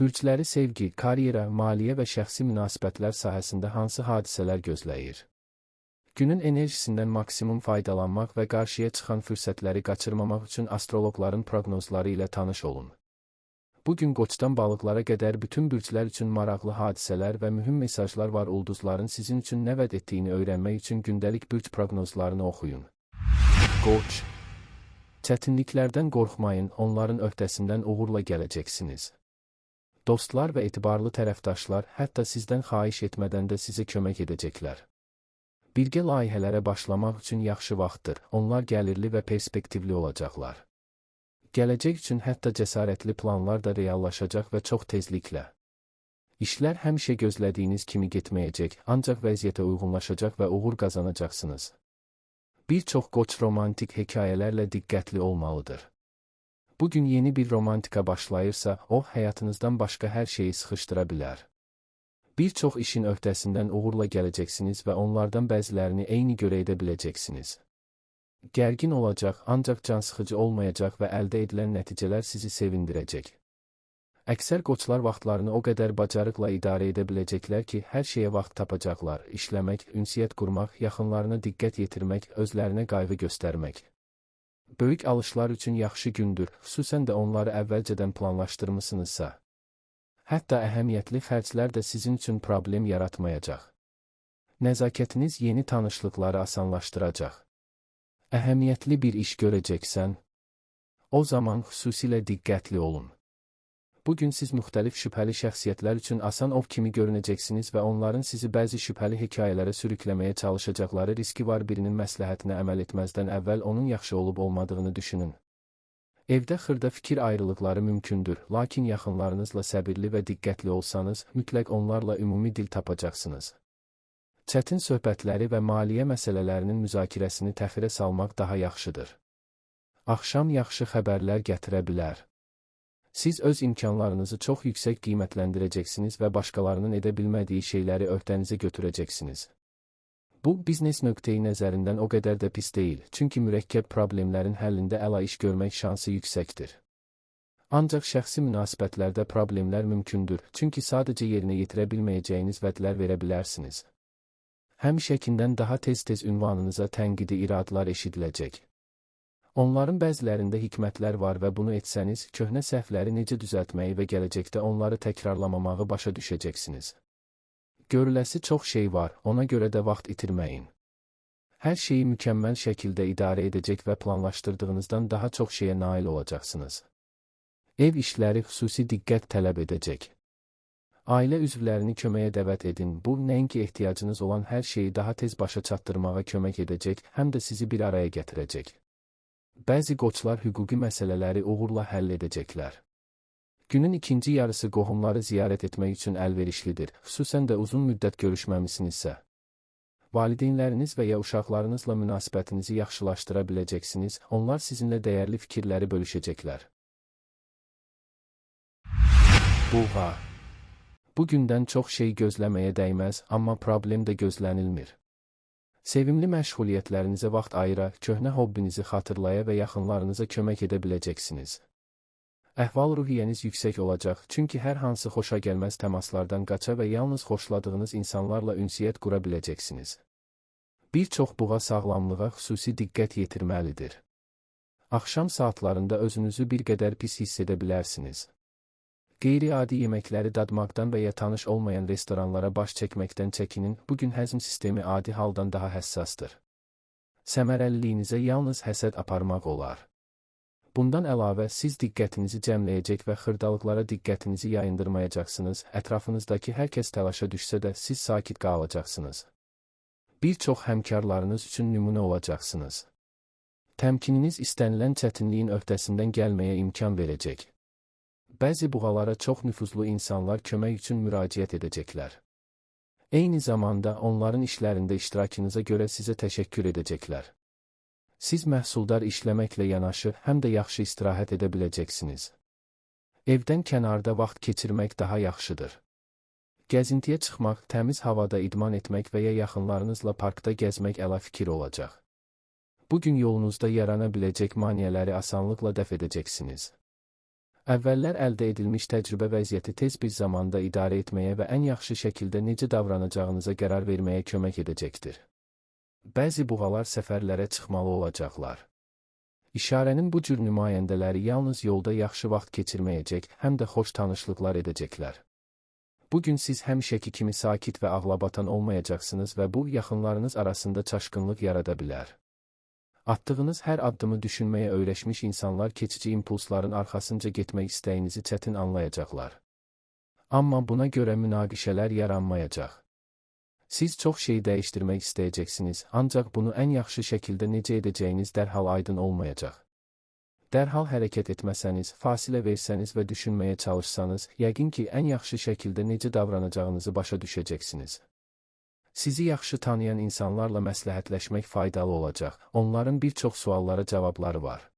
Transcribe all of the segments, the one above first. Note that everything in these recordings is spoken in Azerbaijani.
Bürcləri sevgi, karyera, maliyyə və şəxsi münasibətlər sahəsində hansı hadisələr gözləyir? Günün enerjisindən maksimum faydalanmaq və qarşıya çıxan fürsətləri qaçırmamaq üçün astroloqların proqnozları ilə tanış olun. Bugün Qoçdan balıqlara qədər bütün bürclər üçün maraqlı hadisələr və mühüm mesajlar var. Ulduzların sizin üçün nə vəd etdiyini öyrənmək üçün gündəlik bürc proqnozlarını oxuyun. Qoç. Çətinliklərdən qorxmayın, onların öhdəsindən uğurla gələcəksiniz. Dostlar və etibarlı tərəfdaşlar hətta sizdən xahiş etmədən də sizə kömək edəcəklər. Birgə layihələrə başlamaq üçün yaxşı vaxtdır, onlar gəlirli və perspektivli olacaqlar. Gələcək üçün hətta cəsarətli planlar da reallaşacaq və çox tezliklə. İşlər həmişə gözlədiyiniz kimi getməyəcək, ancaq vəziyyətə uyğunlaşacaq və uğur qazanacaqsınız. Bir çox qoç romantik hekayələrlə diqqətli olmalıdır. Bugün yeni bir romantika başlayırsa, o, həyatınızdan başqa hər şeyi sıxışdıra bilər. Bir çox işin öhdəsindən uğurla gələcəksiniz və onlardan bəzilərini eyni görə edə biləcəksiniz. Gərgin olacaq, ancaq cansıxıcı olmayacaq və əldə edilən nəticələr sizi sevindirəcək. Əksər qoçlar vaxtlarını o qədər bacarıqla idarə edə biləcəklər ki, hər şeyə vaxt tapacaqlar, işləmək, ünsiyyət qurmaq, yaxınlarına diqqət yetirmək, özlərinə qayğı göstərmək. Böyük alışlar üçün yaxşı gündür, xüsusən də onları əvvəlcədən planlaşdırmısınızsa. Hətta əhəmiyyətli xərclər də sizin üçün problem yaratmayacaq. Nəzakətiniz yeni tanışlıqları asanlaşdıracaq. Əhəmiyyətli bir iş görəcəksən, o zaman xüsusilə diqqətli olun. Bugün siz müxtəlif şübhəli şəxsiyyətlər üçün asan ov kimi görünəcəksiniz və onların sizi bəzi şübhəli hekayələrə sürükləməyə çalışacaqları riski var. Birinin məsləhətinə əməl etməzdən əvvəl onun yaxşı olub-olmadığını düşünün. Evdə xırda fikir ayrılıqları mümkündür, lakin yaxınlarınızla səbirli və diqqətli olsanız, mütləq onlarla ümumi dil tapacaqsınız. Çətin söhbətləri və maliyyə məsələlərinin müzakirəsini təxirə salmaq daha yaxşıdır. Axşam yaxşı xəbərlər gətirə bilər. Siz öz imkanlarınızı çox yüksək qiymətləndirəcəksiniz və başqalarının edə bilmədiyi şeyləri öhdənizə götürəcəksiniz. Bu, biznes nöqteyi nəzərindən o qədər də pis deyil, çünki mürəkkəb problemlərin həllində əla iş görmək şansı yüksəkdir. Ancaq şəxsi münasibətlərdə problemlər mümkündür, çünki sadəcə yerinə yetirə bilməyəcəyiniz vədlər verə bilərsiniz. Həmişəkindən daha tez-tez ünvanınıza tənqidi iradlar eşidiləcək. Onların bəzilərində hikmətlər var və bunu etsəniz, köhnə səhvləri necə düzəltməyi və gələcəkdə onları təkrarlamamağı başa düşəcəksiniz. Görüləsi çox şey var, ona görə də vaxt itirməyin. Hər şeyi mükəmməl şəkildə idarə edəcək və planlaşdırdığınızdan daha çox şeyə nail olacaqsınız. Ev işləri xüsusi diqqət tələb edəcək. Ailə üzvlərini köməyə dəvət edin, bu, nəinki ehtiyacınız olan hər şeyi daha tez başa çatdırmağa kömək edəcək, həm də sizi bir araya gətirəcək. Bəzi qoçlar hüquqi məsələləri uğurla həll edəcəklər. Günün ikinci yarısı qohumları ziyarət etmək üçün əlverişlidir, xüsusən də uzun müddət görüşməmisinizsə. Valideynləriniz və ya uşaqlarınızla münasibətinizi yaxşılaşdıra biləcəksiniz, onlar sizinlə dəyərli fikirləri bölüşəcəklər. Buğa. Bugündən çox şey gözləməyə dəyməz, amma problem də gözlənilmir. Sevimli məşğuliyyətlərinizə vaxt ayıra, köhnə hobbinizi xatırlaya və yaxınlarınıza kömək edə biləcəksiniz. Əhval-ruhiyyəniz yüksək olacaq, çünki hər hansı xoşagəlməz təmaslardan qaça və yalnız xoşladığınız insanlarla ünsiyyət qura biləcəksiniz. Bir çox buğa sağlamlığa xüsusi diqqət yetirməlidir. Axşam saatlarında özünüzü bir qədər pis hiss edə bilərsiniz. Qeyri-adi yeməkləri dadmaqdan və ya tanış olmayan restoranlara baş çəkməkdən çəkinin, bugün həzm sistemi adi haldan daha həssasdır. Səmərəliliyinizə yalnız həsəd aparmaq olar. Bundan əlavə, siz diqqətinizi cəmləyəcək və xırdalıqlara diqqətinizi yayındırmayacaqsınız, ətrafınızdakı hər kəs təlaşa düşsə də siz sakit qalacaqsınız. Bir çox həmkarlarınız üçün nümunə olacaqsınız. Təmkininiz istənilən çətinliyin öhdəsindən gəlməyə imkan verəcək. Bəzi buğalara çox nüfuzlu insanlar kömək üçün müraciət edəcəklər. Eyni zamanda onların işlərində iştirakınıza görə sizə təşəkkür edəcəklər. Siz məhsuldar işləməklə yanaşı, həm də yaxşı istirahət edə biləcəksiniz. Evdən kənarda vaxt keçirmək daha yaxşıdır. Gəzintiyə çıxmaq, təmiz havada idman etmək və ya yaxınlarınızla parkda gəzmək əla fikir olacaq. Bugün yolunuzda yarana biləcək maneələri asanlıqla dəf edəcəksiniz. Əvvəllər əldə edilmiş təcrübə vəziyyəti tez bir zamanda idarə etməyə və ən yaxşı şəkildə necə davranacağınıza qərar verməyə kömək edəcəkdir. Bəzi buğalar səfərlərə çıxmalı olacaqlar. İşarənin bu cür nümayəndələri yalnız yolda yaxşı vaxt keçirməyəcək, həm də xoş tanışlıqlar edəcəklər. Bugün siz həmişəki kimi sakit və ağlabatan olmayacaqsınız və bu, yaxınlarınız arasında çaşqınlıq yarada bilər. Atdığınız hər addımı düşünməyə öyrəşmiş insanlar keçici impulsların arxasınca getmək istəyinizi çətin anlayacaqlar. Amma buna görə münaqişələr yaranmayacaq. Siz çox şey dəyişdirmək istəyəcəksiniz, ancaq bunu ən yaxşı şəkildə necə edəcəyiniz dərhal aydın olmayacaq. Dərhal hərəkət etməsəniz, fasilə versəniz və düşünməyə çalışsanız, yəqin ki, ən yaxşı şəkildə necə davranacağınızı başa düşəcəksiniz. Sizi yaxşı tanıyan insanlarla məsləhətləşmək faydalı olacaq, onların bir çox suallara cavabları var.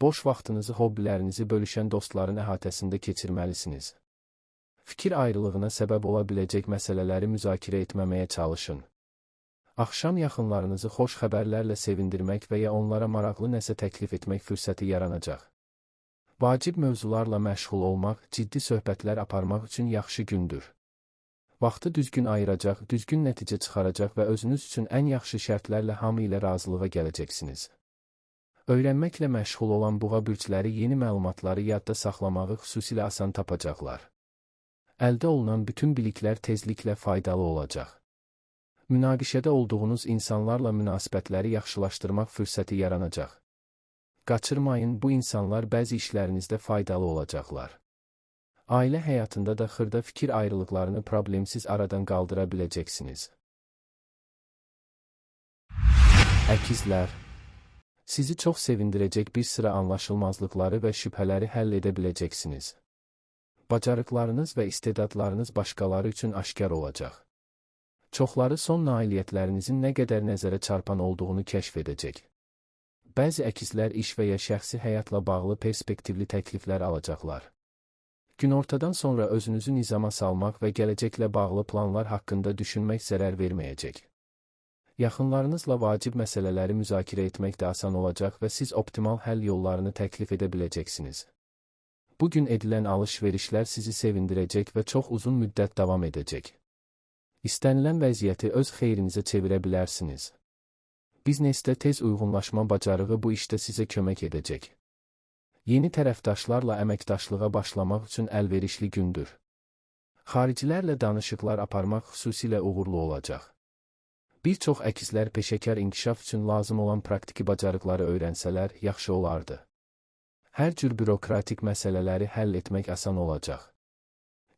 Boş vaxtınızı, hobbilərinizi bölüşən dostların əhatəsində keçirməlisiniz. Fikir ayrılığına səbəb ola biləcək məsələləri müzakirə etməməyə çalışın. Axşam yaxınlarınızı xoş xəbərlərlə sevindirmək və ya onlara maraqlı nəsə təklif etmək fürsəti yaranacaq. Vacib mövzularla məşğul olmaq, ciddi söhbətlər aparmaq üçün yaxşı gündür. Vaxtı düzgün ayıracaq, düzgün nəticə çıxaracaq və özünüz üçün ən yaxşı şərtlərlə hamı ilə razılığa gələcəksiniz. Öyrənməklə məşğul olan buğa bürcləri yeni məlumatları yadda saxlamağı xüsusilə asan tapacaqlar. Əldə olunan bütün biliklər tezliklə faydalı olacaq. Münaqişədə olduğunuz insanlarla münasibətləri yaxşılaşdırmaq fürsəti yaranacaq. Qaçırmayın, bu insanlar bəzi işlərinizdə faydalı olacaqlar. Ailə həyatında da xırda fikir ayrılıqlarını problemsiz aradan qaldıra biləcəksiniz. Əkizlər, sizi çox sevindirəcək bir sıra anlaşılmazlıqları və şübhələri həll edə biləcəksiniz. Bacarıqlarınız və istedadlarınız başqaları üçün aşkar olacaq. Çoxları son nailiyyətlərinizin nə qədər nəzərə çarpan olduğunu kəşf edəcək. Bəzi əkizlər iş və ya şəxsi həyatla bağlı perspektivli təkliflər alacaqlar. Günortadan sonra özünüzü nizama salmaq və gələcəklə bağlı planlar haqqında düşünmək zərər verməyəcək. Yaxınlarınızla vacib məsələləri müzakirə etmək də asan olacaq və siz optimal həll yollarını təklif edə biləcəksiniz. Bugün edilən alış-verişlər sizi sevindirəcək və çox uzun müddət davam edəcək. İstənilən vəziyyəti öz xeyrinizə çevirə bilərsiniz. Biznesdə tez uyğunlaşma bacarığı bu işdə sizə kömək edəcək. Yeni tərəfdaşlarla əməkdaşlığa başlamaq üçün əlverişli gündür. Xaricilərlə danışıqlar aparmaq xüsusilə uğurlu olacaq. Bir çox əkizlər peşəkar inkişaf üçün lazım olan praktiki bacarıqları öyrənsələr yaxşı olardı. Hər cür bürokratik məsələləri həll etmək asan olacaq.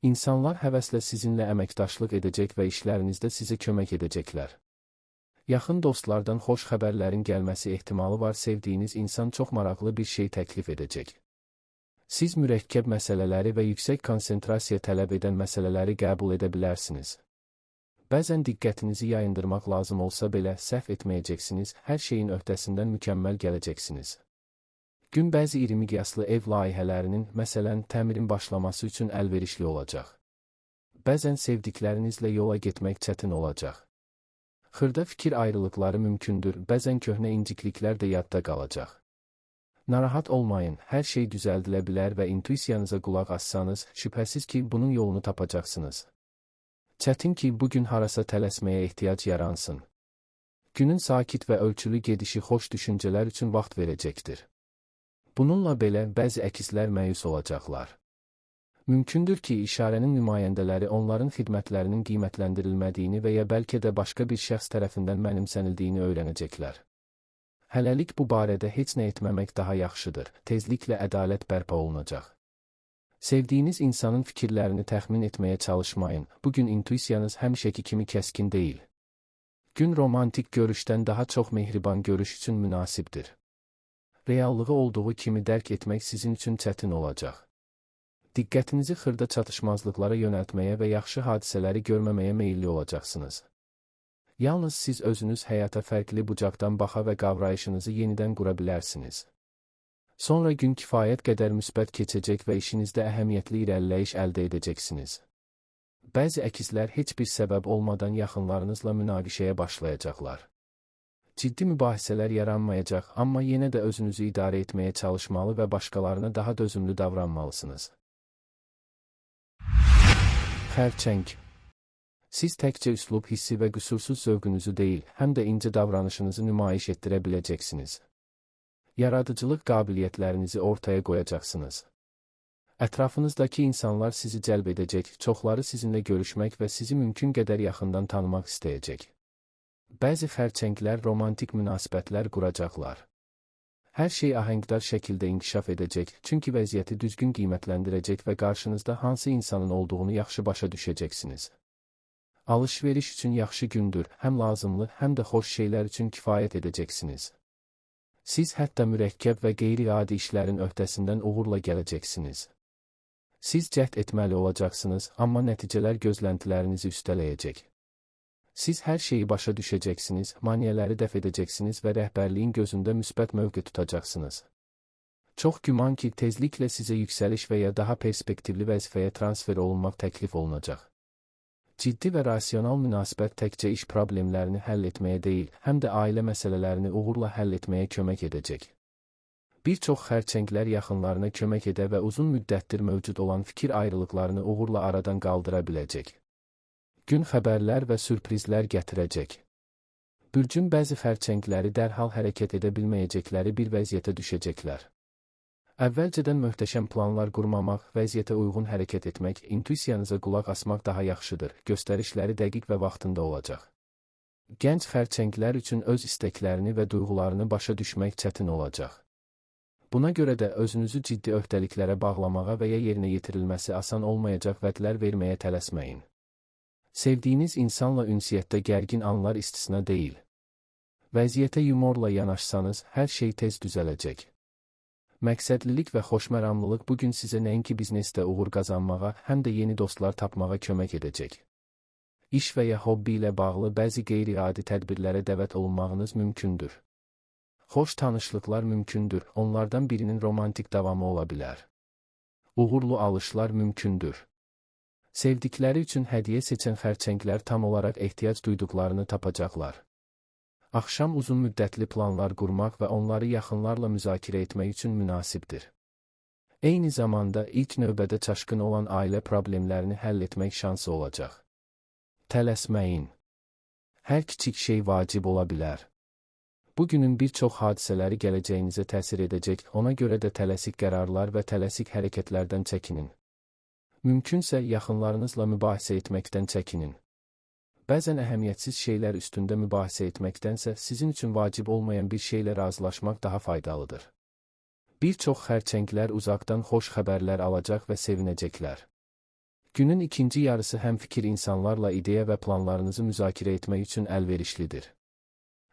İnsanlar həvəslə sizinlə əməkdaşlıq edəcək və işlərinizdə sizə kömək edəcəklər. Yaxın dostlardan xoş xəbərlərin gəlməsi ehtimalı var, sevdiyiniz insan çox maraqlı bir şey təklif edəcək. Siz mürəkkəb məsələləri və yüksək konsentrasiya tələb edən məsələləri qəbul edə bilərsiniz. Bəzən diqqətinizi yayındırmaq lazım olsa belə səhv etməyəcəksiniz, hər şeyin öhdəsindən mükəmməl gələcəksiniz. Gün bəzi iri miqyaslı ev layihələrinin, məsələn, təmirin başlaması üçün əlverişli olacaq. Bəzən sevdiklərinizlə yola getmək çətin olacaq. Xırda fikir ayrılıqları mümkündür, bəzən köhnə incikliklər də yadda qalacaq. Narahat olmayın, hər şey düzəldilə bilər və intuisiyanıza qulaq assanız, şübhəsiz ki, bunun yolunu tapacaqsınız. Çətin ki, bugün harasa tələsməyə ehtiyac yaransın. Günün sakit və ölçülü gedişi xoş düşüncələr üçün vaxt verəcəkdir. Bununla belə, bəzi əkizlər məyus olacaqlar. Mümkündür ki, işarənin nümayəndələri onların xidmətlərinin qiymətləndirilmədiyini və ya bəlkə də başqa bir şəxs tərəfindən mənimsənildiyini öyrənəcəklər. Hələlik bu barədə heç nə etməmək daha yaxşıdır, tezliklə ədalət bərpa olunacaq. Sevdiyiniz insanın fikirlərini təxmin etməyə çalışmayın, bugün intuisiyanız həmişəki kimi kəskin deyil. Gün romantik görüşdən daha çox mehriban görüş üçün münasibdir. Reallığı olduğu kimi dərk etmək sizin üçün çətin olacaq. Diqqətinizi xırda çatışmazlıqlara yönəltməyə və yaxşı hadisələri görməməyə meyilli olacaqsınız. Yalnız siz özünüz həyata fərqli bucaqdan baxa və qavrayışınızı yenidən qura bilərsiniz. Sonra gün kifayət qədər müsbət keçəcək və işinizdə əhəmiyyətli irəliləyiş əldə edəcəksiniz. Bəzi əkizlər heç bir səbəb olmadan yaxınlarınızla münaqişəyə başlayacaqlar. Ciddi mübahisələr yaranmayacaq, amma yenə də özünüzü idarə etməyə çalışmalı və başqalarına daha dözümlü davranmalısınız. Xərçəng. Siz təkcə üslub hissi və qüsursuz zövqünüzü deyil, həm də incə davranışınızı nümayiş etdirə biləcəksiniz. Yaradıcılıq qabiliyyətlərinizi ortaya qoyacaqsınız. Ətrafınızdakı insanlar sizi cəlb edəcək, çoxları sizinlə görüşmək və sizi mümkün qədər yaxından tanımaq istəyəcək. Bəzi xərçənglər romantik münasibətlər quracaqlar. Hər şey ahəngdar şəkildə inkişaf edəcək, çünki vəziyyəti düzgün qiymətləndirəcək və qarşınızda hansı insanın olduğunu yaxşı başa düşəcəksiniz. Alış-veriş üçün yaxşı gündür, həm lazımlı, həm də xoş şeylər üçün kifayət edəcəksiniz. Siz hətta mürəkkəb və qeyri-adi işlərin öhdəsindən uğurla gələcəksiniz. Siz cəhd etməli olacaqsınız, amma nəticələr gözləntilərinizi üstələyəcək. Siz hər şeyi başa düşəcəksiniz, maneələri dəf edəcəksiniz və rəhbərliyin gözündə müsbət mövqe tutacaqsınız. Çox güman ki, tezliklə sizə yüksəliş və ya daha perspektivli vəzifəyə transfer olunmaq təklif olunacaq. Ciddi və rasional münasibət təkcə iş problemlərini həll etməyə deyil, həm də ailə məsələlərini uğurla həll etməyə kömək edəcək. Bir çox xərçənglər yaxınlarına kömək edə və uzun müddətdir mövcud olan fikir ayrılıqlarını uğurla aradan qaldıra biləcək. Gün xəbərlər və sürprizlər gətirəcək. Bürcün bəzi xərçəngləri dərhal hərəkət edə bilməyəcəkləri bir vəziyyətə düşəcəklər. Əvvəlcədən möhtəşəm planlar qurmamaq, vəziyyətə uyğun hərəkət etmək, intuisiyanıza qulaq asmaq daha yaxşıdır, göstərişləri dəqiq və vaxtında olacaq. Gənc xərçənglər üçün öz istəklərini və duyğularını başa düşmək çətin olacaq. Buna görə də özünüzü ciddi öhdəliklərə bağlamağa və ya yerinə yetirilməsi asan olmayacaq vədlər verməyə tələsməyin. Sevdiyiniz insanla ünsiyyətdə gərgin anlar istisna deyil. Vəziyyətə yumorla yanaşsanız, hər şey tez düzələcək. Məqsədlilik və xoşməramlılıq bugün sizə nəinki biznesdə uğur qazanmağa, həm də yeni dostlar tapmağa kömək edəcək. İş və ya hobbi ilə bağlı bəzi qeyri-adi tədbirlərə dəvət olunmağınız mümkündür. Xoş tanışlıqlar mümkündür, onlardan birinin romantik davamı ola bilər. Uğurlu alışlar mümkündür. Sevdikləri üçün hədiyyə seçən xərçənglər tam olaraq ehtiyac duyduqlarını tapacaqlar. Axşam uzun müddətli planlar qurmaq və onları yaxınlarla müzakirə etmək üçün münasibdir. Eyni zamanda ilk növbədə çaşqın olan ailə problemlərini həll etmək şansı olacaq. Tələsməyin. Hər kiçik şey vacib ola bilər. Bugünün bir çox hadisələri gələcəyinizə təsir edəcək, ona görə də tələsik qərarlar və tələsik hərəkətlərdən çəkinin. Mümkünsə, yaxınlarınızla mübahisə etməkdən çəkinin. Bəzən əhəmiyyətsiz şeylər üstündə mübahisə etməkdənsə, sizin üçün vacib olmayan bir şeylə razılaşmaq daha faydalıdır. Bir çox xərçənglər uzaqdan xoş xəbərlər alacaq və sevinəcəklər. Günün ikinci yarısı həmfikir insanlarla ideya və planlarınızı müzakirə etmək üçün əlverişlidir.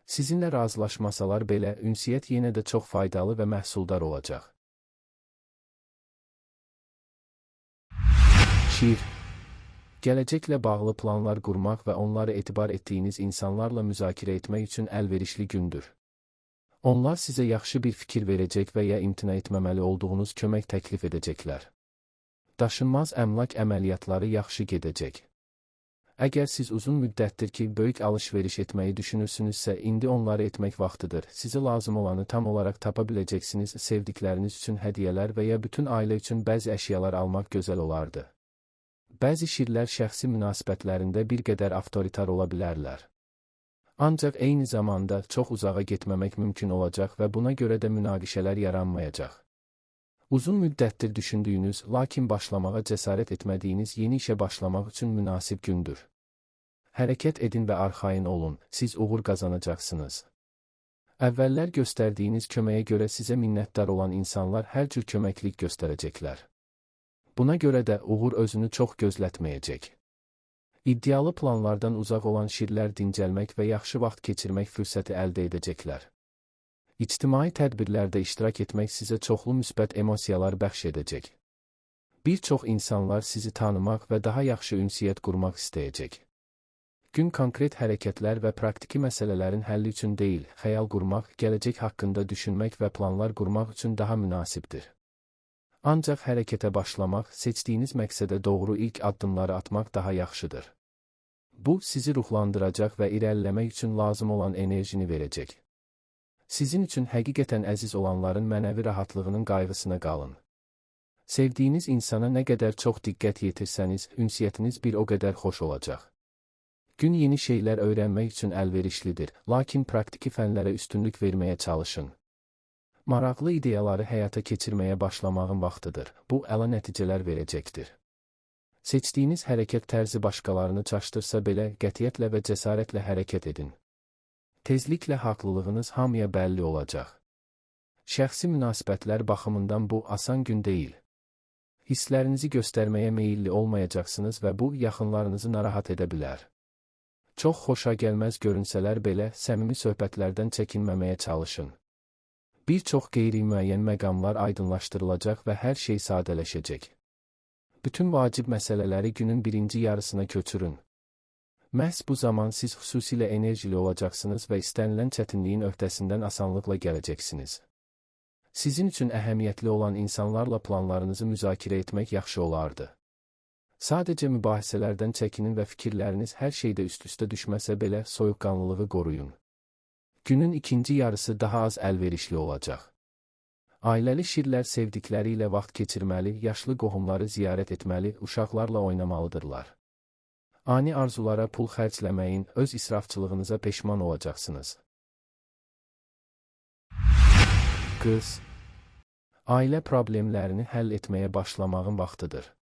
Sizinlə razılaşmasalar belə, ünsiyyət yenə də çox faydalı və məhsuldar olacaq. Şir. Gələcəklə bağlı planlar qurmaq və onları etibar etdiyiniz insanlarla müzakirə etmək üçün əlverişli gündür. Onlar sizə yaxşı bir fikir verəcək və ya imtina etməməli olduğunuz kömək təklif edəcəklər. Daşınmaz əmlak əməliyyatları yaxşı gedəcək. Əgər siz uzun müddətdir ki, böyük alış-veriş etməyi düşünürsünüzsə, indi onları etmək vaxtıdır. Sizə lazım olanı tam olaraq tapa biləcəksiniz, sevdikləriniz üçün hədiyyələr və ya bütün ailə üçün bəzi əşyalar almaq gözəl olardı. Bəzi şirlər şəxsi münasibətlərində bir qədər avtoritar ola bilərlər. Ancaq eyni zamanda çox uzağa getməmək mümkün olacaq və buna görə də münaqişələr yaranmayacaq. Uzun müddətdir düşündüyünüz, lakin başlamağa cəsarət etmədiyiniz yeni işə başlamaq üçün münasib gündür. Hərəkət edin və arxayın olun, siz uğur qazanacaqsınız. Əvvəllər göstərdiyiniz köməyə görə sizə minnətdar olan insanlar hər cür köməklik göstərəcəklər. Buna görə də uğur özünü çox gözlətməyəcək. İddialı planlardan uzaq olan şirlər dincəlmək və yaxşı vaxt keçirmək fürsəti əldə edəcəklər. İctimai tədbirlərdə iştirak etmək sizə çoxlu müsbət emosiyalar bəxş edəcək. Bir çox insanlar sizi tanımaq və daha yaxşı ünsiyyət qurmaq istəyəcək. Gün konkret hərəkətlər və praktiki məsələlərin həlli üçün deyil, xəyal qurmaq, gələcək haqqında düşünmək və planlar qurmaq üçün daha münasibdir. Ancaq hərəkətə başlamaq, seçdiyiniz məqsədə doğru ilk addımları atmaq daha yaxşıdır. Bu, sizi ruhlandıracaq və irəliləmək üçün lazım olan enerjini verəcək. Sizin üçün həqiqətən əziz olanların mənəvi rahatlığının qayğısına qalın. Sevdiyiniz insana nə qədər çox diqqət yetirsəniz, ünsiyyətiniz bir o qədər xoş olacaq. Gün yeni şeylər öyrənmək üçün əlverişlidir, lakin praktiki fənlərə üstünlük verməyə çalışın. Maraqlı ideyaları həyata keçirməyə başlamağın vaxtıdır. Bu, əla nəticələr verəcəkdir. Seçdiyiniz hərəkət tərzi başqalarını çaşdırsa belə, qətiyyətlə və cəsarətlə hərəkət edin. Tezliklə haqlılığınız hamıya bəlli olacaq. Şəxsi münasibətlər baxımından bu, asan gün deyil. Hisslərinizi göstərməyə meyilli olmayacaqsınız və bu, yaxınlarınızı narahat edə bilər. Çox xoşa gəlməz görünsələr belə, səmimi söhbətlərdən çəkinməməyə çalışın. Bir çox qeyri-müəyyən məqamlar aydınlaşdırılacaq və hər şey sadələşəcək. Bütün vacib məsələləri günün birinci yarısına köçürün. Məhz bu zaman siz xüsusilə enerjili olacaqsınız və istənilən çətinliyin öhdəsindən asanlıqla gələcəksiniz. Sizin üçün əhəmiyyətli olan insanlarla planlarınızı müzakirə etmək yaxşı olardı. Sadəcə mübahisələrdən çəkinin və fikirləriniz hər şeydə üst-üstə düşməsə belə soyuqqanlılığı qoruyun. Günün ikinci yarısı daha az əlverişli olacaq. Ailəli şirlər sevdikləri ilə vaxt keçirməli, yaşlı qohumları ziyarət etməli, uşaqlarla oynamalıdırlar. Ani arzulara pul xərcləməyin, öz israfçılığınıza peşman olacaqsınız. Qız, ailə problemlərini həll etməyə başlamağın vaxtıdır.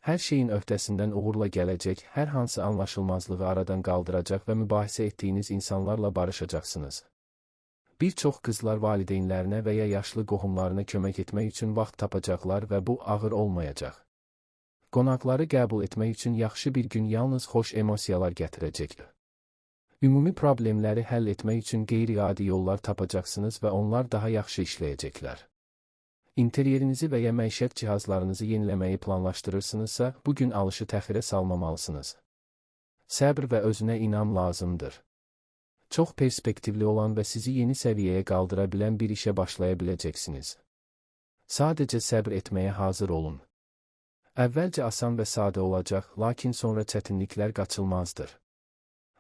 Hər şeyin öhdəsindən uğurla gələcək, hər hansı anlaşılmazlığı aradan qaldıracaq və mübahisə etdiyiniz insanlarla barışacaqsınız. Bir çox qızlar valideynlərinə və ya yaşlı qohumlarına kömək etmək üçün vaxt tapacaqlar və bu ağır olmayacaq. Qonaqları qəbul etmək üçün yaxşı bir gün yalnız xoş emosiyalar gətirəcəkdir. Ümumi problemləri həll etmək üçün qeyri-adi yollar tapacaqsınız və onlar daha yaxşı işləyəcəklər. İnteryerinizi və ya məişət cihazlarınızı yeniləməyi planlaşdırırsınızsa, bugün alışı təxirə salmamalısınız. Səbr və özünə inam lazımdır. Çox perspektivli olan və sizi yeni səviyyəyə qaldıra bilən bir işə başlaya biləcəksiniz. Sadəcə səbr etməyə hazır olun. Əvvəlcə asan və sadə olacaq, lakin sonra çətinliklər qaçılmazdır.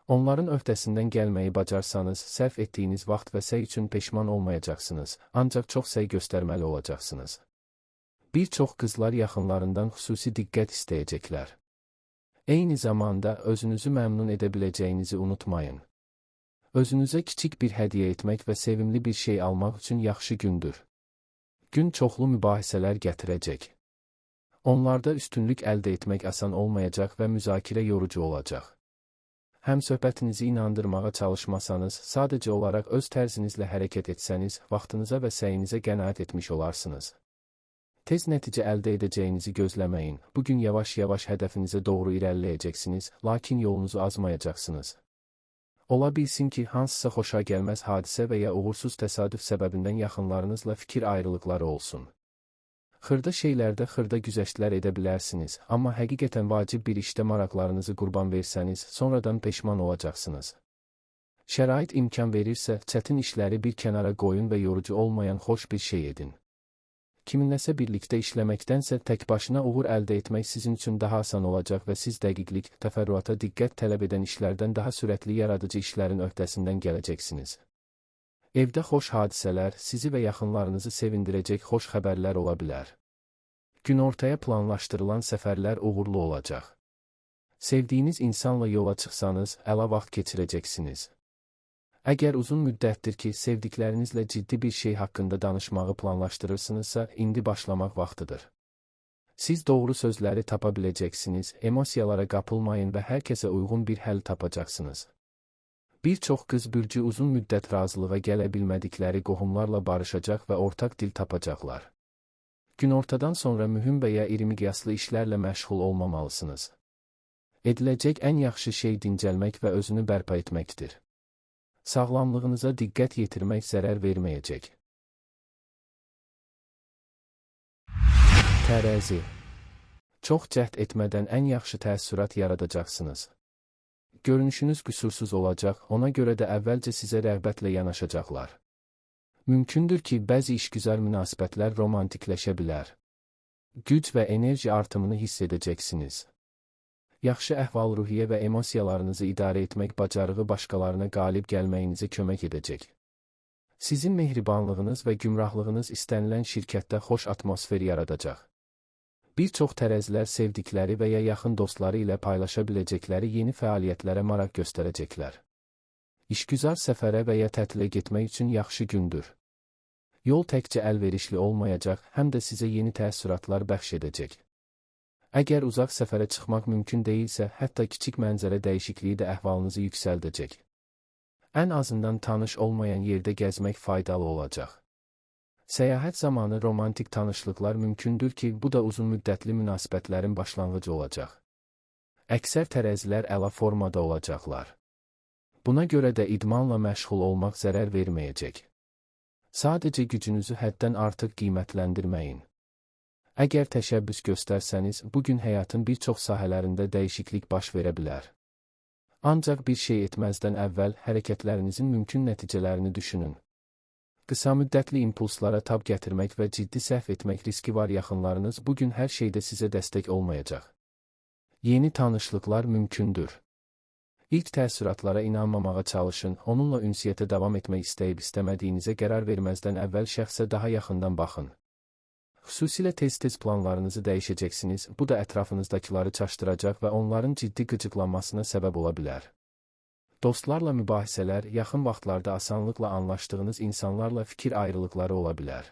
Onların öhdəsindən gəlməyi bacarsanız, sərf etdiyiniz vaxt və səy üçün peşman olmayacaqsınız, ancaq çox səy göstərməli olacaqsınız. Bir çox qızlar yaxınlarından xüsusi diqqət istəyəcəklər. Eyni zamanda özünüzü məmnun edə biləcəyinizi unutmayın. Özünüzə kiçik bir hədiyyə etmək və sevimli bir şey almaq üçün yaxşı gündür. Gün çoxlu mübahisələr gətirəcək. Onlarda üstünlük əldə etmək asan olmayacaq və müzakirə yorucu olacaq. Həmsöhbətinizi inandırmağa çalışmasanız, sadəcə olaraq öz tərzinizlə hərəkət etsəniz, vaxtınıza və səyinizə qənaət etmiş olarsınız. Tez nəticə əldə edəcəyinizi gözləməyin, bugün yavaş-yavaş hədəfinizə doğru irəliləyəcəksiniz, lakin yolunuzu azmayacaqsınız. Ola bilsin ki, hansısa xoşa gəlməz hadisə və ya uğursuz təsadüf səbəbindən yaxınlarınızla fikir ayrılıqları olsun. Xırda şeylərdə xırda güzəştlər edə bilərsiniz, amma həqiqətən vacib bir işdə maraqlarınızı qurban versəniz, sonradan peşman olacaqsınız. Şərait imkan verirsə, çətin işləri bir kənara qoyun və yorucu olmayan xoş bir şey edin. Kiminləsə birlikdə işləməkdənsə tək başına uğur əldə etmək sizin üçün daha asan olacaq və siz dəqiqlik, təfərrüata diqqət tələb edən işlərdən daha sürətli yaradıcı işlərin öhdəsindən gələcəksiniz. Evdə xoş hadisələr, sizi və yaxınlarınızı sevindirəcək xoş xəbərlər ola bilər. Günortaya planlaşdırılan səfərlər uğurlu olacaq. Sevdiyiniz insanla yola çıxsanız, əla vaxt keçirəcəksiniz. Əgər uzun müddətdir ki, sevdiklərinizlə ciddi bir şey haqqında danışmağı planlaşdırırsınızsa, indi başlamaq vaxtıdır. Siz doğru sözləri tapa biləcəksiniz, emosiyalara qapılmayın və hər kəsə uyğun bir həll tapacaqsınız. Bir çox qız bürcü uzun müddət razılığa gələ bilmədikləri qohumlarla barışacaq və ortaq dil tapacaqlar. Günortadan sonra mühüm və ya iri miqyaslı işlərlə məşğul olmamalısınız. Ediləcək ən yaxşı şey dincəlmək və özünü bərpa etməkdir. Sağlamlığınıza diqqət yetirmək zərər verməyəcək. Tərəzi. Çox cəhd etmədən ən yaxşı təəssürat yaradacaqsınız. Görünüşünüz qüsursuz olacaq, ona görə də əvvəlcə sizə rəğbətlə yanaşacaqlar. Mümkündür ki, bəzi işgüzar münasibətlər romantikləşə bilər. Güc və enerji artımını hiss edəcəksiniz. Yaxşı əhval-ruhiyyə və emosiyalarınızı idarə etmək bacarığı başqalarına qalib gəlməyinizə kömək edəcək. Sizin mehribanlığınız və gümrahlığınız istənilən şirkətdə xoş atmosfer yaradacaq. Bir çox tərəzilər sevdikləri və ya yaxın dostları ilə paylaşa biləcəkləri yeni fəaliyyətlərə maraq göstərəcəklər. İşgüzar səfərə və ya tətilə getmək üçün yaxşı gündür. Yol təkcə əlverişli olmayacaq, həm də sizə yeni təəssüratlar bəxş edəcək. Əgər uzaq səfərə çıxmaq mümkün deyilsə, hətta kiçik mənzərə dəyişikliyi də əhvalınızı yüksəldəcək. Ən azından tanış olmayan yerdə gəzmək faydalı olacaq. Səyahət zamanı romantik tanışlıqlar mümkündür ki, bu da uzunmüddətli münasibətlərin başlanğıcı olacaq. Əksər tərəzilər əla formada olacaqlar. Buna görə də idmanla məşğul olmaq zərər verməyəcək. Sadəcə gücünüzü həddən artıq qiymətləndirməyin. Əgər təşəbbüs göstərsəniz, bugün həyatın bir çox sahələrində dəyişiklik baş verə bilər. Ancaq bir şey etməzdən əvvəl hərəkətlərinizin mümkün nəticələrini düşünün. Qısa müddətli impulslara tab gətirmək və ciddi səhv etmək riski var. Yaxınlarınız bugün hər şeydə sizə dəstək olmayacaq. Yeni tanışlıqlar mümkündür. İlk təəssüratlara inanmamağa çalışın, onunla ünsiyyətə davam etmək istəyib istəmədiyinizə qərar verməzdən əvvəl şəxsə daha yaxından baxın. Xüsusilə tez-tez planlarınızı dəyişəcəksiniz, bu da ətrafınızdakıları çaşdıracaq və onların ciddi qıcıqlanmasına səbəb ola bilər. Dostlarla mübahisələr, yaxın vaxtlarda asanlıqla anlaşdığınız insanlarla fikir ayrılıqları ola bilər.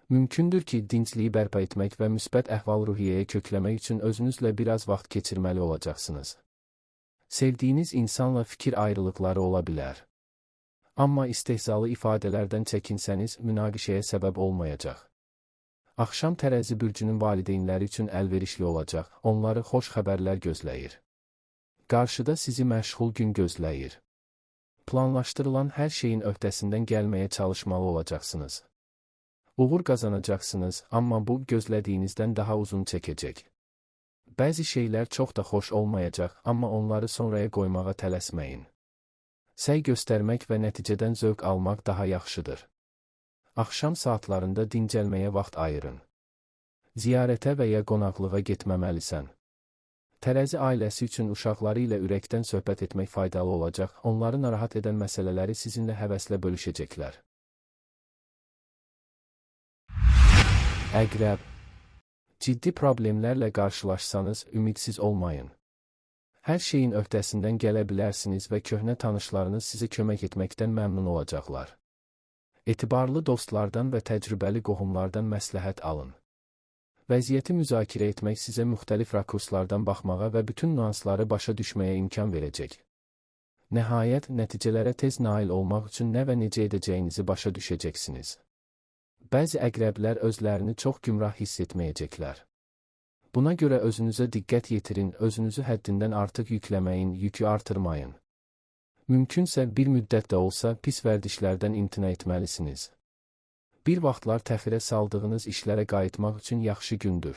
Mümkündür ki, dincliyi bərpa etmək və müsbət əhval-ruhiyyəyə kökləmək üçün özünüzlə biraz vaxt keçirməli olacaqsınız. Sevdiyiniz insanla fikir ayrılıqları ola bilər. Amma istehzalı ifadələrdən çəkinsəniz, münaqişəyə səbəb olmayacaq. Axşam tərəzi bürcünün valideynləri üçün əlverişli olacaq, onları xoş xəbərlər gözləyir. Qarşıda sizi məşğul gün gözləyir. Planlaşdırılan hər şeyin öhdəsindən gəlməyə çalışmalı olacaqsınız. Uğur qazanacaqsınız, amma bu gözlədiyinizdən daha uzun çəkəcək. Bəzi şeylər çox da xoş olmayacaq, amma onları sonraya qoymağa tələsməyin. Səy göstərmək və nəticədən zövq almaq daha yaxşıdır. Axşam saatlarında dincəlməyə vaxt ayırın. Ziyarətə və ya qonaqlığa getməməlisən. Tərəzi ailəsi üçün uşaqları ilə ürəkdən söhbət etmək faydalı olacaq, onları narahat edən məsələləri sizinlə həvəslə bölüşəcəklər. Əqrəb. Ciddi problemlərlə qarşılaşsanız, ümidsiz olmayın. Hər şeyin öhdəsindən gələ bilərsiniz və köhnə tanışlarınız sizə kömək etməkdən məmnun olacaqlar. Etibarlı dostlardan və təcrübəli qohumlardan məsləhət alın. Vəziyyəti müzakirə etmək sizə müxtəlif rakurslardan baxmağa və bütün nüansları başa düşməyə imkan verəcək. Nəhayət, nəticələrə tez nail olmaq üçün nə və necə edəcəyinizi başa düşəcəksiniz. Bəzi əqrəblər özlərini çox gümrah hiss etməyəcəklər. Buna görə özünüzə diqqət yetirin, özünüzü həddindən artıq yükləməyin, yükü artırmayın. Mümkünsə bir müddət də olsa pis vərdişlərdən imtina etməlisiniz. Bir vaxtlar təxirə saldığınız işlərə qayıtmaq üçün yaxşı gündür.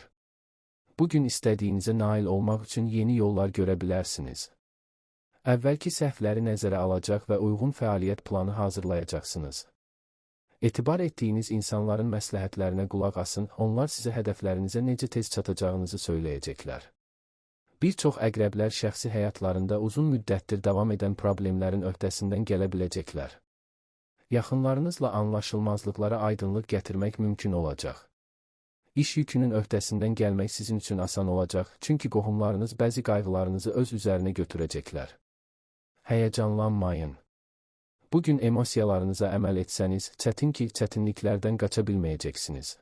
Bugün istədiyinizə nail olmaq üçün yeni yollar görə bilərsiniz. Əvvəlki səhvləri nəzərə alacaq və uyğun fəaliyyət planı hazırlayacaqsınız. Etibar etdiyiniz insanların məsləhətlərinə qulaq asın, onlar sizə hədəflərinizə necə tez çatacağınızı söyləyəcəklər. Bir çox əqrəblər şəxsi həyatlarında uzun müddətdir davam edən problemlərin öhdəsindən gələ biləcəklər. Yaxınlarınızla anlaşılmazlıqlara aydınlıq gətirmək mümkün olacaq. İş yükünün öhdəsindən gəlmək sizin üçün asan olacaq, çünki qohumlarınız bəzi qayğılarınızı öz üzərinə götürəcəklər. Həyəcanlanmayın. Bugün emosiyalarınıza əməl etsəniz, çətin ki, çətinliklərdən qaça bilməyəcəksiniz.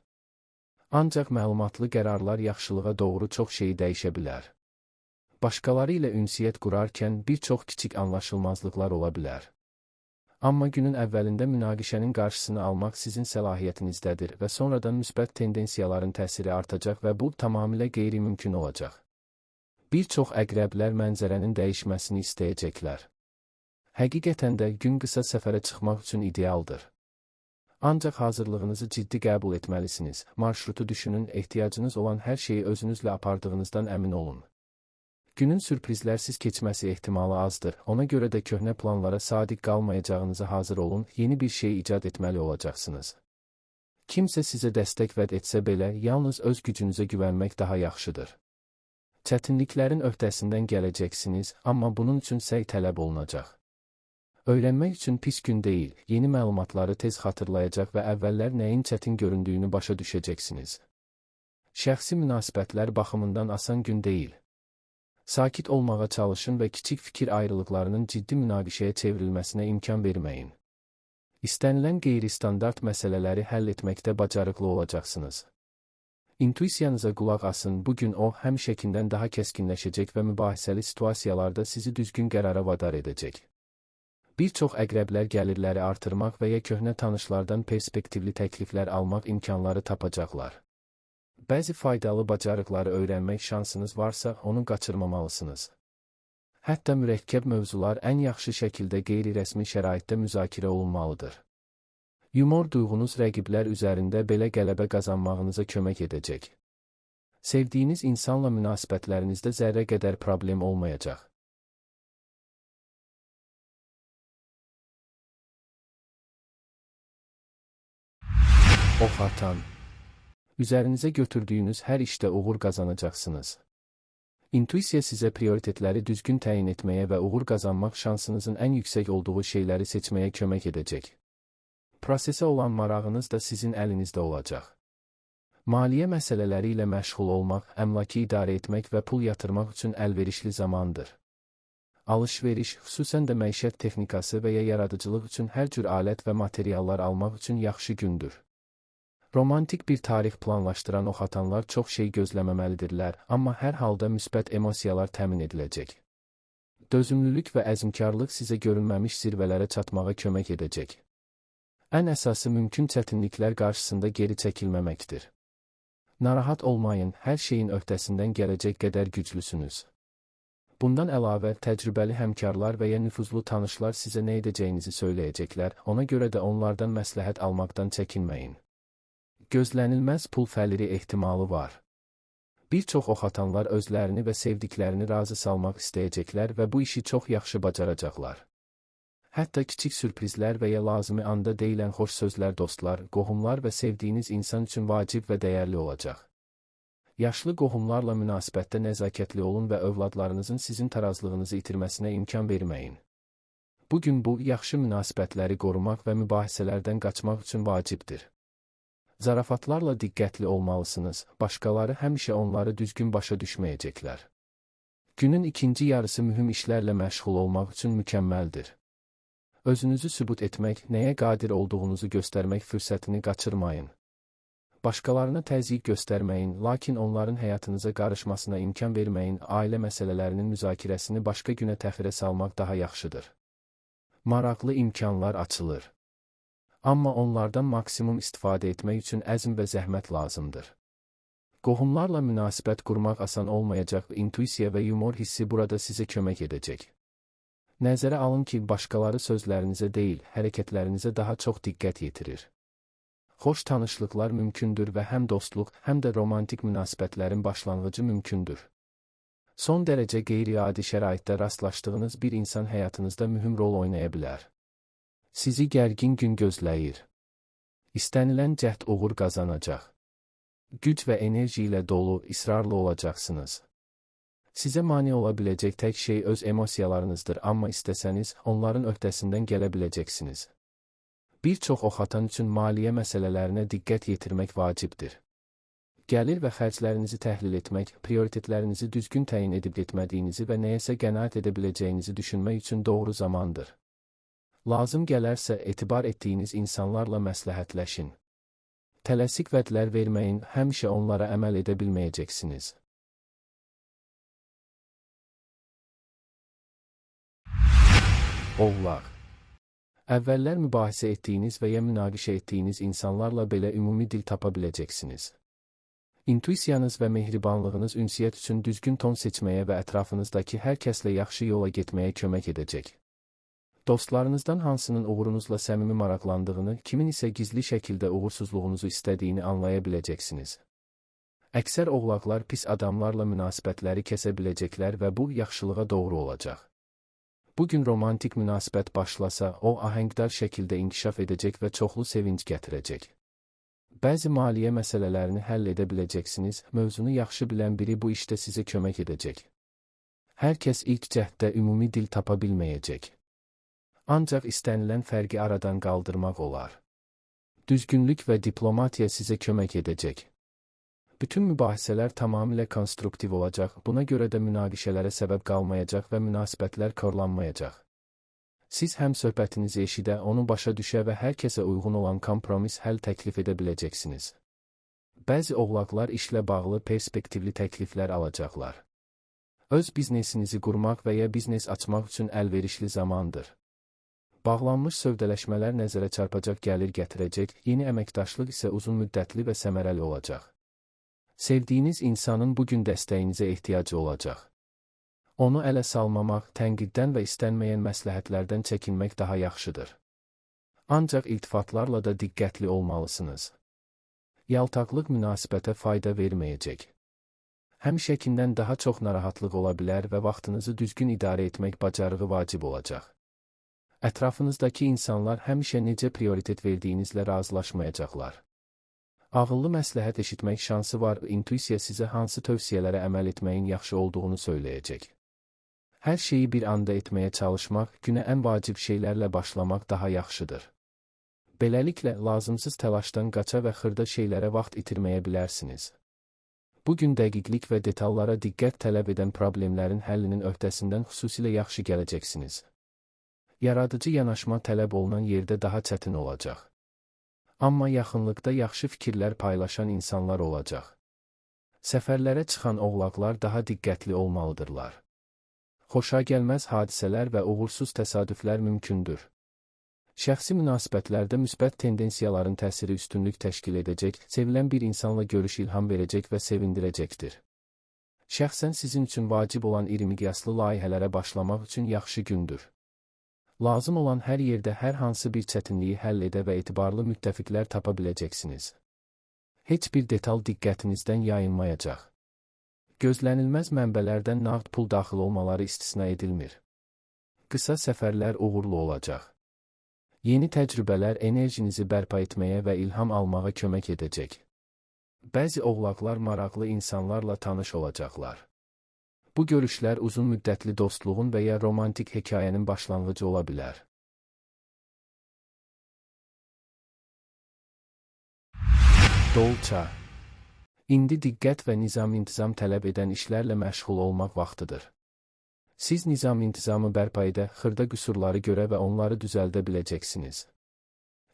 Ancaq məlumatlı qərarlar yaxşılığa doğru çox şeyi dəyişə bilər. Başqaları ilə ünsiyyət qurarkən bir çox kiçik anlaşılmazlıqlar ola bilər. Amma günün əvvəlində münaqişənin qarşısını almaq sizin səlahiyyətinizdədir və sonradan müsbət tendensiyaların təsiri artacaq və bu tamamilə qeyri-mümkün olacaq. Bir çox əqrəblər mənzərənin dəyişməsini istəyəcəklər. Həqiqətən də gün qısa səfərə çıxmaq üçün idealdır. Ancaq hazırlığınızı ciddi qəbul etməlisiniz, marşrutu düşünün, ehtiyacınız olan hər şeyi özünüzlə apardığınızdan əmin olun. Günün sürprizlərsiz keçməsi ehtimalı azdır, ona görə də köhnə planlara sadiq qalmayacağınıza hazır olun, yeni bir şey icad etməli olacaqsınız. Kimsə sizə dəstək vəd etsə belə, yalnız öz gücünüzə güvənmək daha yaxşıdır. Çətinliklərin öhdəsindən gələcəksiniz, amma bunun üçün səy tələb olunacaq. Öyrənmək üçün pis gün deyil, yeni məlumatları tez xatırlayacaq və əvvəllər nəyin çətin göründüyünü başa düşəcəksiniz. Şəxsi münasibətlər baxımından asan gün deyil. Sakit olmağa çalışın və kiçik fikir ayrılıqlarının ciddi münaqişəyə çevrilməsinə imkan verməyin. İstənilən qeyri-standart məsələləri həll etməkdə bacarıqlı olacaqsınız. İntuisiyanıza qulaq asın, bugün o, həmişəkindən daha kəskinləşəcək və mübahisəli situasiyalarda sizi düzgün qərara vadar edəcək. Bir çox əqrəblər gəlirləri artırmaq və ya köhnə tanışlardan perspektivli təkliflər almaq imkanları tapacaqlar. Bəzi faydalı bacarıqları öyrənmək şansınız varsa, onu qaçırmamalısınız. Hətta mürəkkəb mövzular ən yaxşı şəkildə qeyri-rəsmi şəraitdə müzakirə olunmalıdır. Yumor duyğunuz rəqiblər üzərində belə qələbə qazanmağınıza kömək edəcək. Sevdiyiniz insanla münasibətlərinizdə zərrə qədər problem olmayacaq. Ox atan. Üzərinizə götürdüyünüz hər işdə uğur qazanacaqsınız. İntuisiya sizə prioritetləri düzgün təyin etməyə və uğur qazanmaq şansınızın ən yüksək olduğu şeyləri seçməyə kömək edəcək. Prosesə olan marağınız da sizin əlinizdə olacaq. Maliyyə məsələləri ilə məşğul olmaq, əmlakı idarə etmək və pul yatırmaq üçün əlverişli zamandır. Alış-veriş, xüsusən də məişət texnikası və ya yaradıcılıq üçün hər cür alət və materiallar almaq üçün yaxşı gündür. Romantik bir tarix planlaşdıran ox atanlar çox şey gözləməməlidirlər, amma hər halda müsbət emosiyalar təmin ediləcək. Dözümlülük və əzmkarlıq sizə görünməmiş zirvələrə çatmağa kömək edəcək. Ən əsası mümkün çətinliklər qarşısında geri çəkilməməkdir. Narahat olmayın, hər şeyin öhdəsindən gələcək qədər güclüsünüz. Bundan əlavə, təcrübəli həmkarlar və ya nüfuzlu tanışlar sizə nə edəcəyinizi söyləyəcəklər, ona görə də onlardan məsləhət almaqdan çəkinməyin. Gözlənilməz pul fəliri ehtimalı var. Bir çox ox atanlar özlərini və sevdiklərini razı salmaq istəyəcəklər və bu işi çox yaxşı bacaracaqlar. Hətta kiçik sürprizlər və ya lazımi anda deyilən xoş sözlər dostlar, qohumlar və sevdiyiniz insan üçün vacib və dəyərli olacaq. Yaşlı qohumlarla münasibətdə nəzakətli olun və övladlarınızın sizin tarazlığınızı itirməsinə imkan verməyin. Bugün bu, yaxşı münasibətləri qorumaq və mübahisələrdən qaçmaq üçün vacibdir. Zarafatlarla diqqətli olmalısınız, başqaları həmişə onları düzgün başa düşməyəcəklər. Günün ikinci yarısı mühüm işlərlə məşğul olmaq üçün mükəmməldir. Özünüzü sübut etmək, nəyə qadir olduğunuzu göstərmək fürsətini qaçırmayın. Başqalarına təzyiq göstərməyin, lakin onların həyatınıza qarışmasına imkan verməyin, ailə məsələlərinin müzakirəsini başqa günə təxirə salmaq daha yaxşıdır. Maraqlı imkanlar açılır. Amma onlardan maksimum istifadə etmək üçün əzm və zəhmət lazımdır. Qohumlarla münasibət qurmaq asan olmayacaq, intuisiya və yumor hissi burada sizə kömək edəcək. Nəzərə alın ki, başqaları sözlərinizə deyil, hərəkətlərinizə daha çox diqqət yetirir. Xoş tanışlıqlar mümkündür və həm dostluq, həm də romantik münasibətlərin başlanğıcı mümkündür. Son dərəcə qeyri-adi şəraitdə rastlaşdığınız bir insan həyatınızda mühüm rol oynaya bilər. Sizi gərgin gün gözləyir. İstənilən cəhd uğur qazanacaq. Güc və enerji ilə dolu, israrlı olacaqsınız. Sizə mane ola biləcək tək şey öz emosiyalarınızdır, amma istəsəniz, onların öhdəsindən gələ biləcəksiniz. Bir çox ox atan üçün maliyyə məsələlərinə diqqət yetirmək vacibdir. Gəlir və xərclərinizi təhlil etmək, prioritetlərinizi düzgün təyin edib etmədiyinizi və nəyəsə qənaət edə biləcəyinizi düşünmək üçün doğru zamandır. Lazım gələrsə, etibar etdiyiniz insanlarla məsləhətləşin. Tələsik vədlər verməyin, həmişə onlara əməl edə bilməyəcəksiniz. Oğlaq. Əvvəllər mübahisə etdiyiniz və ya münaqişə etdiyiniz insanlarla belə ümumi dil tapa biləcəksiniz. İntuisiyanız və mehribanlığınız ünsiyyət üçün düzgün ton seçməyə və ətrafınızdakı hər kəslə yaxşı yola getməyə kömək edəcək. Dostlarınızdan hansının uğurunuzla səmimi maraqlandığını, kimin isə gizli şəkildə uğursuzluğunuzu istədiyini anlaya biləcəksiniz. Əksər oğlaqlar pis adamlarla münasibətləri kəsə biləcəklər və bu, yaxşılığa doğru olacaq. Bugün romantik münasibət başlasa, o, ahəngdar şəkildə inkişaf edəcək və çoxlu sevinc gətirəcək. Bəzi maliyyə məsələlərini həll edə biləcəksiniz, mövzunu yaxşı bilən biri bu işdə sizə kömək edəcək. Hər kəs ilk cəhddə ümumi dil tapa bilməyəcək. Ancaq istənilən fərqi aradan qaldırmaq olar. Düzgünlük və diplomatiya sizə kömək edəcək. Bütün mübahisələr tamamilə konstruktiv olacaq, buna görə də münaqişələrə səbəb qalmayacaq və münasibətlər korlanmayacaq. Siz həm söhbətinizi eşidə, onu başa düşə və hər kəsə uyğun olan kompromis həll təklif edə biləcəksiniz. Bəzi oğlaqlar işlə bağlı perspektivli təkliflər alacaqlar. Öz biznesinizi qurmaq və ya biznes açmaq üçün əlverişli zamandır. Bağlanmış sövdələşmələr nəzərə çarpacaq gəlir gətirəcək, yeni əməkdaşlıq isə uzun müddətli və səmərəli olacaq. Sevdiyiniz insanın bugün dəstəyinizə ehtiyacı olacaq. Onu ələ salmamaq, tənqiddən və istənməyən məsləhətlərdən çəkinmək daha yaxşıdır. Ancaq iltifatlarla da diqqətli olmalısınız. Yaltaqlıq münasibətə fayda verməyəcək. Həmişəkindən daha çox narahatlıq ola bilər və vaxtınızı düzgün idarə etmək bacarığı vacib olacaq. Ətrafınızdakı insanlar həmişə necə prioritet verdiyinizlə razılaşmayacaqlar. Ağıllı məsləhət eşitmək şansı var, intuisiya sizə hansı tövsiyələrə əməl etməyin yaxşı olduğunu söyləyəcək. Hər şeyi bir anda etməyə çalışmaq, günə ən vacib şeylərlə başlamaq daha yaxşıdır. Beləliklə, lazımsız təlaşdan qaça və xırda şeylərə vaxt itirməyə bilərsiniz. Bugün dəqiqlik və detallara diqqət tələb edən problemlərin həllinin öhdəsindən xüsusilə yaxşı gələcəksiniz. Yaradıcı yanaşma tələb olunan yerdə daha çətin olacaq. Amma yaxınlıqda yaxşı fikirlər paylaşan insanlar olacaq. Səfərlərə çıxan oğlaqlar daha diqqətli olmalıdırlar. Xoşagəlməz hadisələr və uğursuz təsadüflər mümkündür. Şəxsi münasibətlərdə müsbət tendensiyaların təsiri üstünlük təşkil edəcək, sevilən bir insanla görüş ilham verəcək və sevindirəcəkdir. Şəxsən sizin üçün vacib olan iri miqyaslı layihələrə başlamaq üçün yaxşı gündür. Lazım olan hər yerdə hər hansı bir çətinliyi həll edə və etibarlı müttəfiqlər tapa biləcəksiniz. Heç bir detal diqqətinizdən yayınmayacaq. Gözlənilməz mənbələrdən nağd pul daxil olmaları istisna edilmir. Qısa səfərlər uğurlu olacaq. Yeni təcrübələr enerjinizi bərpa etməyə və ilham almağa kömək edəcək. Bəzi oğlaqlar maraqlı insanlarla tanış olacaqlar. Bu görüşlər uzun müddətli dostluğun və ya romantik hekayənin başlanğıcı ola bilər. Dolça. İndi diqqət və nizam-intizam tələb edən işlərlə məşğul olmaq vaxtıdır. Siz nizam-intizamı bərpa edə, xırda qüsurları görə və onları düzəldə biləcəksiniz.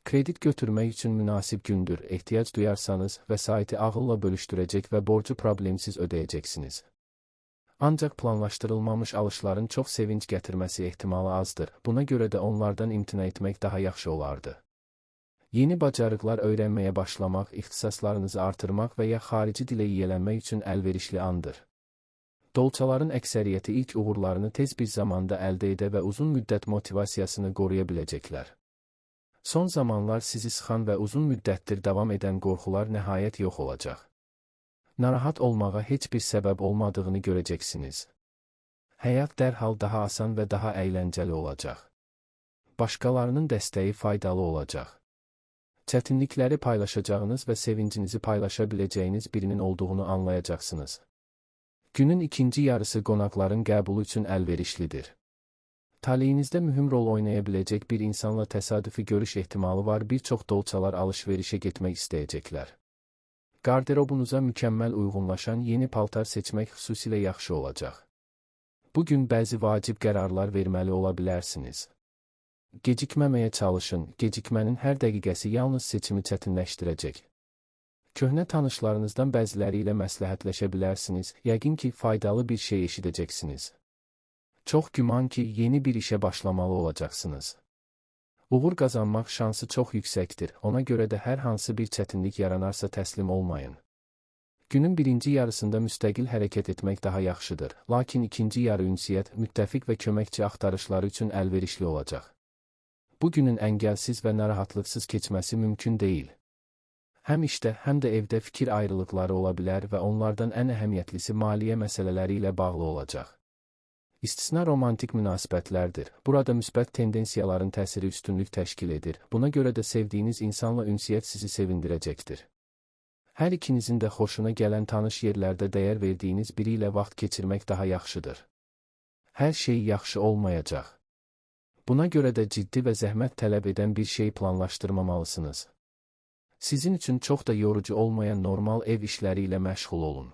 Kredit götürmək üçün münasib gündür, ehtiyac duyarsanız vəsaiti ağılla bölüşdürəcək və borcu problemsiz ödəyəcəksiniz. Ancaq planlaşdırılmamış alışların çox sevinç gətirməsi ehtimalı azdır, buna görə də onlardan imtina etmək daha yaxşı olardı. Yeni bacarıqlar öyrənməyə başlamaq, ixtisaslarınızı artırmaq və ya xarici dilə yiyələnmək üçün əlverişli andır. Dolçaların əksəriyyəti ilk uğurlarını tez bir zamanda əldə edə və uzun müddət motivasiyasını qoruya biləcəklər. Son zamanlar sizi sıxan və uzun müddətdir davam edən qorxular nəhayət yox olacaq. Narahat olmağa heç bir səbəb olmadığını görəcəksiniz. Həyat dərhal daha asan və daha əyləncəli olacaq. Başqalarının dəstəyi faydalı olacaq. Çətinlikləri paylaşacağınız və sevincinizi paylaşa biləcəyiniz birinin olduğunu anlayacaqsınız. Günün ikinci yarısı qonaqların qəbulu üçün əlverişlidir. Taleyinizdə mühüm rol oynaya biləcək bir insanla təsadüfi görüş ehtimalı var, bir çox dolçalar alış-verişə getmək istəyəcəklər. Qarderobunuza mükəmməl uyğunlaşan yeni paltar seçmək xüsusilə yaxşı olacaq. Bugün bəzi vacib qərarlar verməli ola bilərsiniz. Gecikməməyə çalışın, gecikmənin hər dəqiqəsi yalnız seçimi çətinləşdirəcək. Köhnə tanışlarınızdan bəziləri ilə məsləhətləşə bilərsiniz, yəqin ki, faydalı bir şey eşidəcəksiniz. Çox güman ki, yeni bir işə başlamalı olacaqsınız. Uğur qazanmaq şansı çox yüksəkdir, ona görə də hər hansı bir çətinlik yaranarsa təslim olmayın. Günün birinci yarısında müstəqil hərəkət etmək daha yaxşıdır, lakin ikinci yarı ünsiyyət, müttəfiq və köməkçi axtarışları üçün əlverişli olacaq. Bu günün əngəlsiz və narahatlıqsız keçməsi mümkün deyil. Həm işdə, həm də evdə fikir ayrılıqları ola bilər və onlardan ən əhəmiyyətlisi maliyyə məsələləri ilə bağlı olacaq. İstisna romantik münasibətlərdir. Burada müsbət tendensiyaların təsiri üstünlük təşkil edir. Buna görə də sevdiyiniz insanla ünsiyyət sizi sevindirəcəkdir. Hər ikinizin də xoşuna gələn tanış yerlərdə dəyər verdiyiniz biri ilə vaxt keçirmək daha yaxşıdır. Hər şey yaxşı olmayacaq. Buna görə də ciddi və zəhmət tələb edən bir şey planlaşdırmamalısınız. Sizin üçün çox da yorucu olmayan normal ev işləri ilə məşğul olun.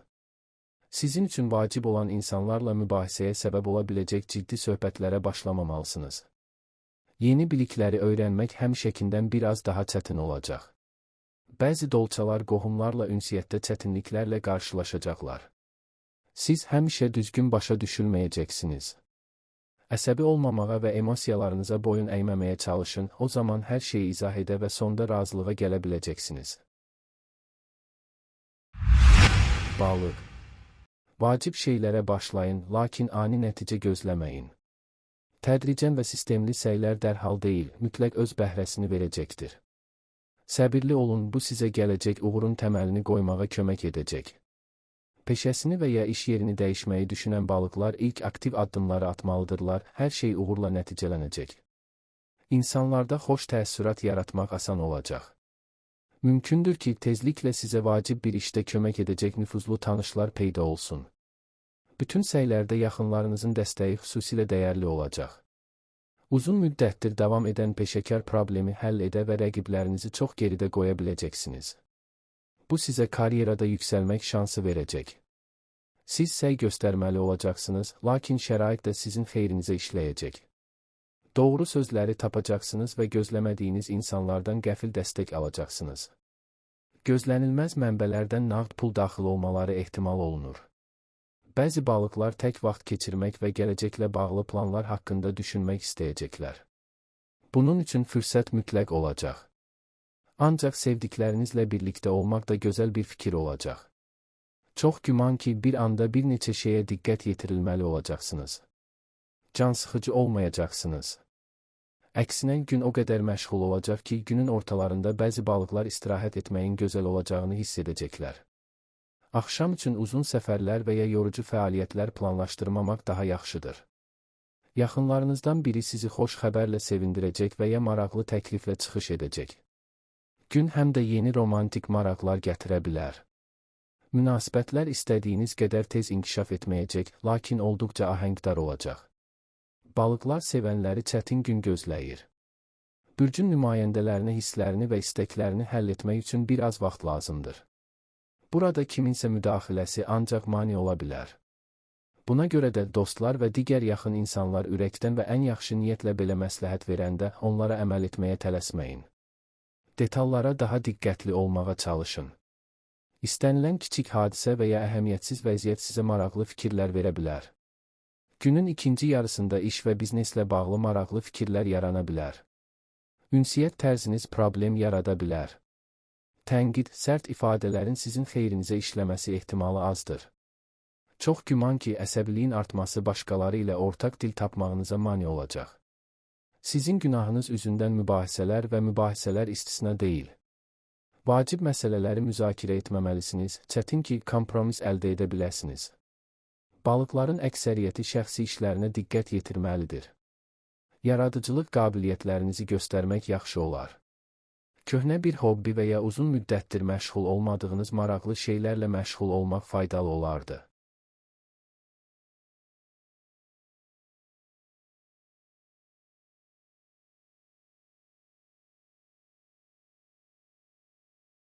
Sizin üçün vacib olan insanlarla mübahisəyə səbəb ola biləcək ciddi söhbətlərə başlamamalısınız. Yeni bilikləri öyrənmək həmişəkindən biraz daha çətin olacaq. Bəzi dolçalar qohumlarla ünsiyyətdə çətinliklərlə qarşılaşacaqlar. Siz həmişə düzgün başa düşülməyəcəksiniz. Əsəbi olmamağa və emosiyalarınıza boyun əyməməyə çalışın, o zaman hər şeyi izah edə və sonda razılığa gələ biləcəksiniz. Balıq. Vacib şeylərə başlayın, lakin ani nəticə gözləməyin. Tədricən və sistemli səylər dərhal deyil, mütləq öz bəhrəsini verəcəkdir. Səbirli olun, bu sizə gələcək uğurun təməlini qoymağa kömək edəcək. Peşəsini və ya iş yerini dəyişməyi düşünən balıqlar ilk aktiv addımları atmalıdırlar, hər şey uğurla nəticələnəcək. İnsanlarda xoş təəssürat yaratmaq asan olacaq. Mümkündür ki, tezliklə sizə vacib bir işdə kömək edəcək nüfuzlu tanışlar peyda olsun. Bütün səylərdə yaxınlarınızın dəstəyi xüsusilə dəyərli olacaq. Uzun müddətdir davam edən peşəkar problemi həll edə və rəqiblərinizi çox geridə qoya biləcəksiniz. Bu sizə karyerada yüksəlmək şansı verəcək. Siz səy göstərməli olacaqsınız, lakin şərait də sizin xeyrinizə işləyəcək. Doğru sözləri tapacaqsınız və gözləmədiyiniz insanlardan qəfil dəstək alacaqsınız. Gözlənilməz mənbələrdən nağd pul daxil olmaları ehtimal olunur. Bəzi balıqlar tək vaxt keçirmək və gələcəklə bağlı planlar haqqında düşünmək istəyəcəklər. Bunun üçün fürsət mütləq olacaq. Ancaq sevdiklərinizlə birlikdə olmaq da gözəl bir fikir olacaq. Çox güman ki, bir anda bir neçə şeyə diqqət yetirilməli olacaqsınız. Cansıxıcı olmayacaqsınız. Əksinə gün o qədər məşğul olacaq ki, günün ortalarında bəzi balıqlar istirahət etməyin gözəl olacağını hiss edəcəklər. Axşam üçün uzun səfərlər və ya yorucu fəaliyyətlər planlaşdırmamaq daha yaxşıdır. Yaxınlarınızdan biri sizi xoş xəbərlə sevindirəcək və ya maraqlı təkliflə çıxış edəcək. Gün həm də yeni romantik maraqlar gətirə bilər. Münasibətlər istədiyiniz qədər tez inkişaf etməyəcək, lakin olduqca ahəngdar olacaq. Balıqlar sevənləri çətin gün gözləyir. Bürcün nümayəndələrinə hisslərini və istəklərini həll etmək üçün bir az vaxt lazımdır. Burada kiminsə müdaxiləsi ancaq mane ola bilər. Buna görə də dostlar və digər yaxın insanlar ürəkdən və ən yaxşı niyyətlə belə məsləhət verəndə onlara əməl etməyə tələsməyin. Detallara daha diqqətli olmağa çalışın. İstənilən kiçik hadisə və ya əhəmiyyətsiz vəziyyət sizə maraqlı fikirlər verə bilər. Günün ikinci yarısında iş və bizneslə bağlı maraqlı fikirlər yarana bilər. Ünsiyyət tərziniz problem yarada bilər. Tənqid, sərt ifadələrin sizin xeyrinizə işləməsi ehtimalı azdır. Çox güman ki, əsəbiliyin artması başqaları ilə ortaq dil tapmağınıza mane olacaq. Sizin günahınız üzündən mübahisələr istisna deyil. Vacib məsələləri müzakirə etməməlisiniz, çətin ki, kompromis əldə edə biləsiniz. Balıqların əksəriyyəti şəxsi işlərinə diqqət yetirməlidir. Yaradıcılıq qabiliyyətlərinizi göstərmək yaxşı olar. Köhnə bir hobbi və ya uzun müddətdir məşğul olmadığınız maraqlı şeylərlə məşğul olmaq faydalı olardı.